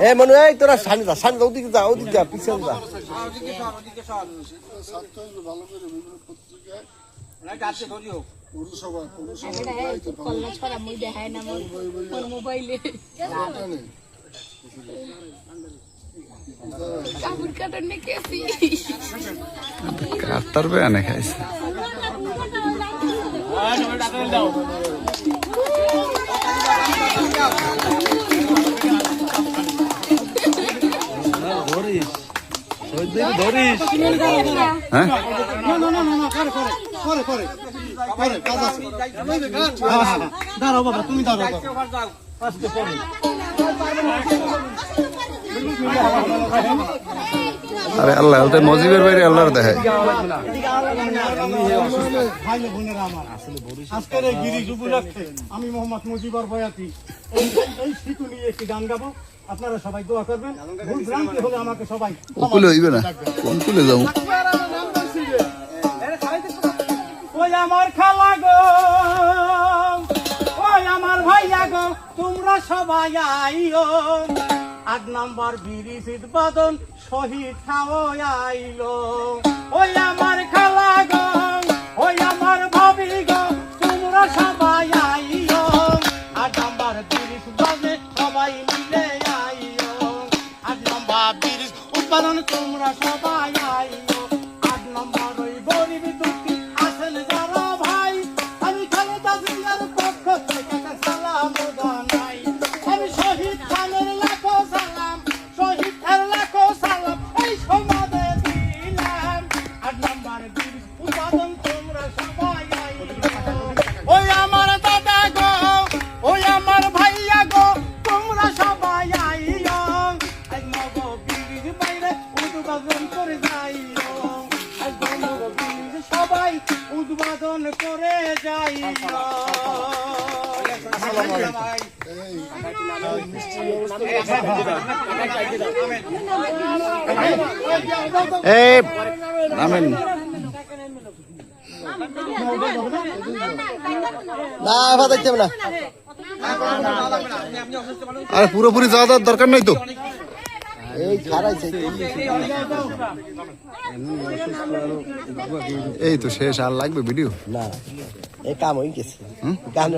এ মনু এই তোরা সামনে যা ওদিকে যা পিছনে যা কাটার বেয়ানে খাইছে দাঁড়াও বাবা তুমি দাঁড়াও আরে আল্লাহ মজিবের বাইরে আল্লাহর দেখায় আজকের এই গিরিজ উপলক্ষে আমি মোহাম্মদ মুজিবর বয়াতি এই স্মৃতি নিয়ে একটি গান গাবো। আপনারা সবাই দোয়া করবেন। ভুল ভ্রান্তি হলে আমাকে সবাই কুলে হইবে না কোন কুলে যাবো ওই আমার খালা গো ওই আমার ভাইয়া গো তোমরা সবাই আইও ৮ নম্বর ব্রিজ উদ্বোধন শহীদ আইলো। ওই আমার খালা গো ওই আমার ভাবি গো তোমরা সবাই আইও ৮ নম্বর ব্রিজ উদ্বোধনে সবাই মিলে আইও ৮ নম্বর ব্রিজ উদ্বোধন তোমরা সবাই আইও ৮ নম্বর ওই গরিব দুঃখী আছেন যারা ভাই আমি খালেদা জিয়ার পক্ষ থেকে সালাম জানাই। আমি শহীদ খানের লাখো সালাম শহীদের লাখো সালাম এই সমাজে দিলাম ৮ নম্বর বীর উৎপাদন তোমরা সবাই ওই আমার দাদা গো ওই আমার ভাইয়া গো তোমরা সবাই আইও ১ নম্বর বীর বাইরে উৎপাদন করে যাইও ১ নম্বর বীর সবাই উদ্বোধন করে যাইও। এই নামেন না এবার দেখতে হবে না আরে পুরোপুরি যাওয়া যাওয়ার দরকার নাই তো এই খারাইছে এই তো শেষ আর লাগবে ভিডিও না এই কাম হয়ে গেছে গান